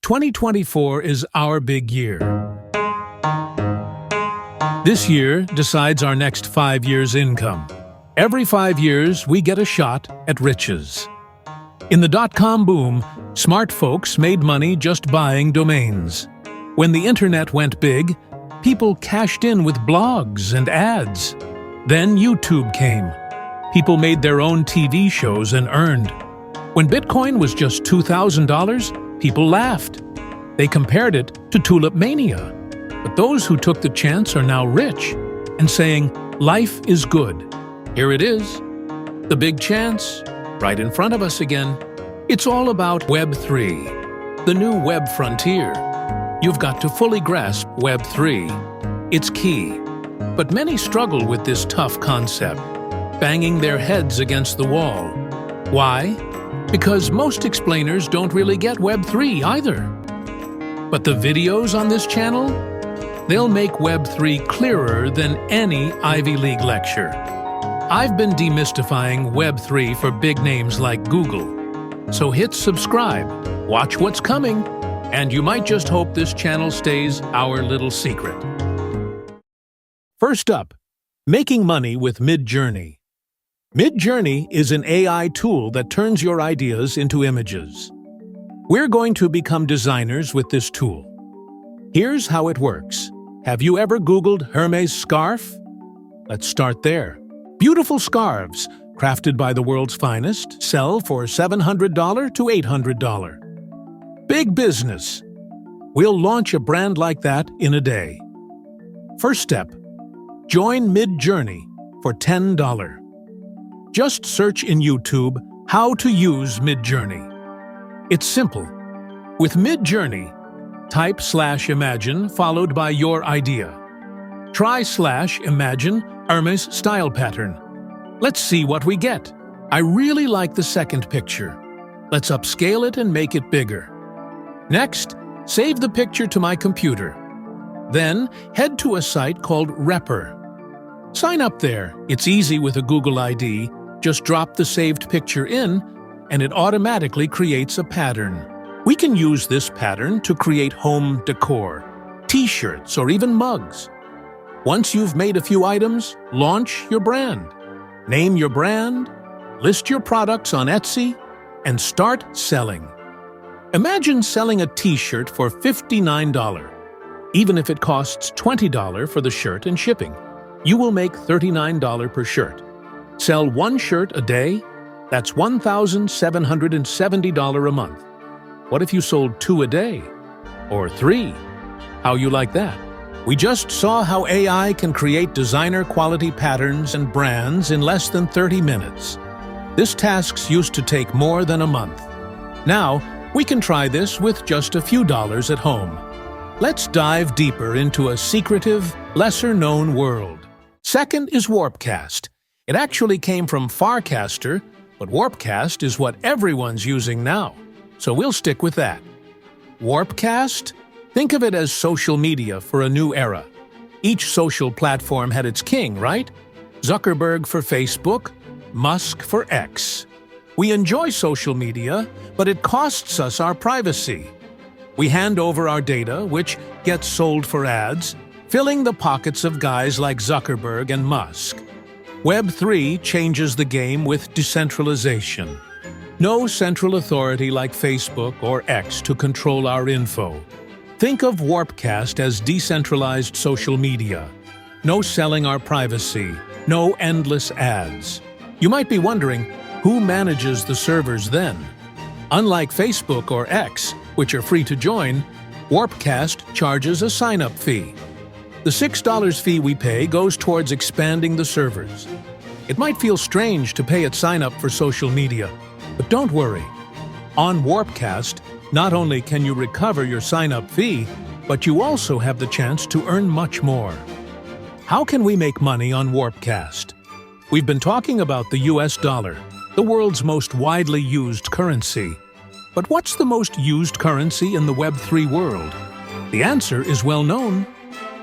2024 is our big year. This year decides our next 5 years' income. Every 5 years, we get a shot at riches. In the dot-com boom, smart folks made money just buying domains. When the internet went big, people cashed in with blogs and ads. Then YouTube came. People made their own TV shows and earned. When Bitcoin was just $2,000, people laughed. They compared it to tulip mania. But those who took the chance are now rich and saying, life is good. Here it is. The big chance, right in front of us again. It's all about Web 3, the new web frontier. You've got to fully grasp Web 3. It's key. But many struggle with this tough concept, banging their heads against the wall. Why? Because most explainers don't really get Web 3 either. But the videos on this channel? They'll make Web 3 clearer than any Ivy League lecture. I've been demystifying Web 3 for big names like Google. So hit subscribe, watch what's coming, and you might just hope this channel stays our little secret. First up, making money with Midjourney. Midjourney is an AI tool that turns your ideas into images. We're going to become designers with this tool. Here's how it works. Have you ever Googled Hermes scarf? Let's start there. Beautiful scarves, crafted by the world's finest, sell for $700 to $800. Big business. We'll launch a brand like that in a day. First step, join Midjourney for $10. Just search in YouTube, how to use Midjourney. It's simple. With Midjourney, type /imagine followed by your idea. Try /imagine Hermes style pattern. Let's see what we get. I really like the second picture. Let's upscale it and make it bigger. Next, save the picture to my computer. Then, head to a site called Repper. Sign up there. It's easy with a Google ID. Just drop the saved picture in, and it automatically creates a pattern. We can use this pattern to create home decor, t-shirts, or even mugs. Once you've made a few items, launch your brand. Name your brand, list your products on Etsy, and start selling. Imagine selling a t-shirt for $59. Even if it costs $20 for the shirt and shipping, you will make $39 per shirt. Sell one shirt a day? That's $1,770 a month. What if you sold 2 a day? Or 3? How you like that? We just saw how AI can create designer-quality patterns and brands in less than 30 minutes. This task used to take more than a month. Now, we can try this with just a few dollars at home. Let's dive deeper into a secretive, lesser-known world. Second is Warpcast. It actually came from Farcaster, but Warpcast is what everyone's using now, so we'll stick with that. Warpcast? Think of it as social media for a new era. Each social platform had its king, right? Zuckerberg for Facebook, Musk for X. We enjoy social media, but it costs us our privacy. We hand over our data, which gets sold for ads, filling the pockets of guys like Zuckerberg and Musk. Web 3 changes the game with decentralization. No central authority like Facebook or X to control our info. Think of Warpcast as decentralized social media. No selling our privacy, no endless ads. You might be wondering, who manages the servers then? Unlike Facebook or X, which are free to join, Warpcast charges a sign-up fee. The $6 fee we pay goes towards expanding the servers. It might feel strange to pay at sign-up for social media, but don't worry. On Warpcast, not only can you recover your sign-up fee, but you also have the chance to earn much more. How can we make money on Warpcast? We've been talking about the US dollar, the world's most widely used currency. But what's the most used currency in the Web3 world? The answer is well known: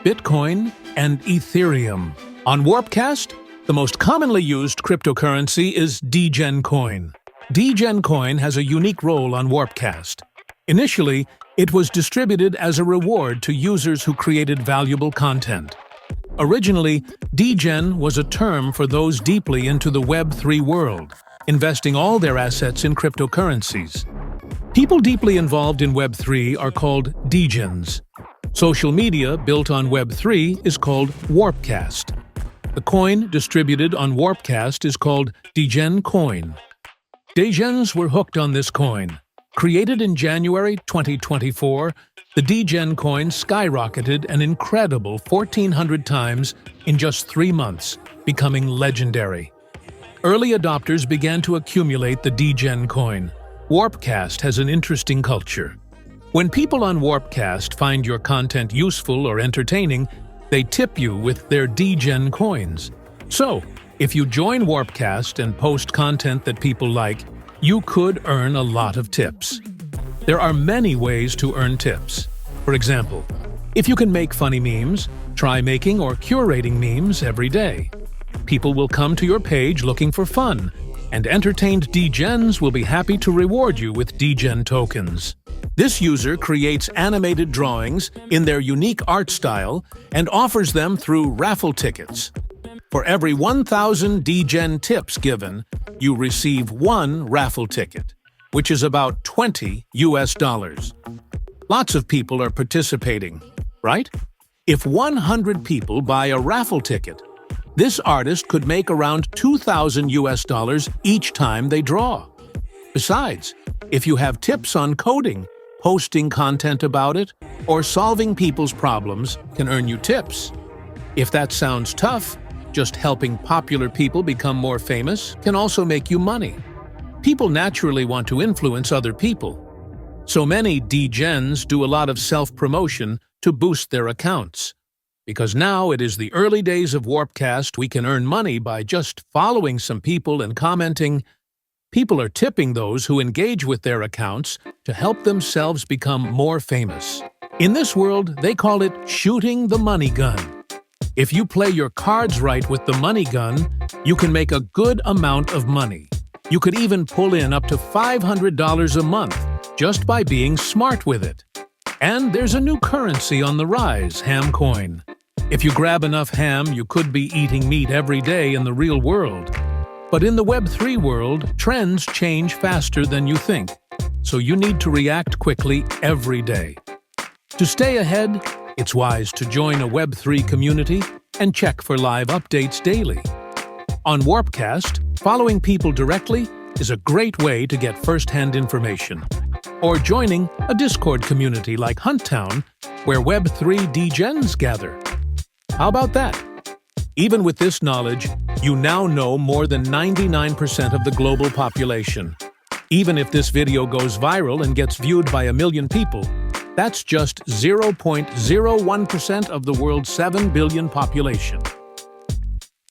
Bitcoin and Ethereum. On Warpcast, the most commonly used cryptocurrency is Degen Coin. Degen Coin has a unique role on Warpcast. Initially, It was distributed as a reward to users who created valuable content. Originally, degen was a term for those deeply into the Web3 world, investing all their assets in cryptocurrencies. People deeply involved in Web3 are called degens. Social media built on Web3 is called Warpcast. The coin distributed on Warpcast is called Degen Coin. Degens were hooked on this coin. Created in January 2024, the Degen coin skyrocketed an incredible 1,400 times in just 3 months, becoming legendary. Early adopters began to accumulate the Degen coin. Warpcast has an interesting culture. When people on Warpcast find your content useful or entertaining, they tip you with their Degen coins. So, if you join Warpcast and post content that people like, you could earn a lot of tips. There are many ways to earn tips. For example, if you can make funny memes, try making or curating memes every day. People will come to your page looking for fun, and entertained degens will be happy to reward you with degen tokens. This user creates animated drawings in their unique art style and offers them through raffle tickets. For every 1,000 degen tips given, you receive 1 raffle ticket, which is about $20 US. Lots of people are participating, right? If 100 people buy a raffle ticket, this artist could make around $2,000 US each time they draw. Besides, if you have tips on coding, posting content about it, or solving people's problems can earn you tips. If that sounds tough, just helping popular people become more famous can also make you money. People naturally want to influence other people. So many degens do a lot of self-promotion to boost their accounts. Because now it is the early days of Warpcast, we can earn money by just following some people and commenting. People are tipping those who engage with their accounts to help themselves become more famous. In this world, they call it shooting the money gun. If you play your cards right with the money gun, you can make a good amount of money. You could even pull in up to $500 a month just by being smart with it. And there's a new currency on the rise, ham coin. If you grab enough ham, you could be eating meat every day in the real world. But in the Web3 world, trends change faster than you think, so you need to react quickly every day. To stay ahead, it's wise to join a Web3 community and check for live updates daily. On Warpcast, following people directly is a great way to get first-hand information. Or joining a Discord community like Hunttown, where Web3 degens gather. How about that? Even with this knowledge, you now know more than 99% of the global population. Even if this video goes viral and gets viewed by 1 million people, that's just 0.01% of the world's 7 billion population.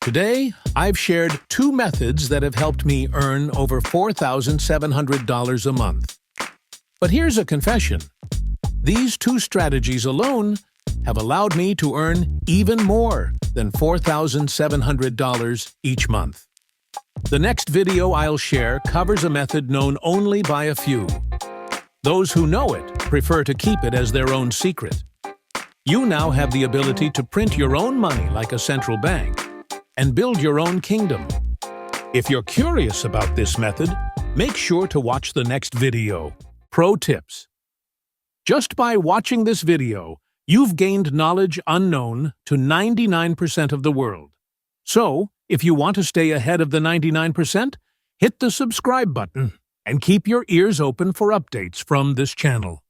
Today, I've shared 2 methods that have helped me earn over $4,700 a month. But here's a confession. These 2 strategies alone have allowed me to earn even more than $4,700 each month. The next video I'll share covers a method known only by a few. Those who know it prefer to keep it as their own secret. You now have the ability to print your own money like a central bank and build your own kingdom. If you're curious about this method, make sure to watch the next video. Pro tips. Just by watching this video, you've gained knowledge unknown to 99% of the world. So, if you want to stay ahead of the 99%, hit the subscribe button and keep your ears open for updates from this channel.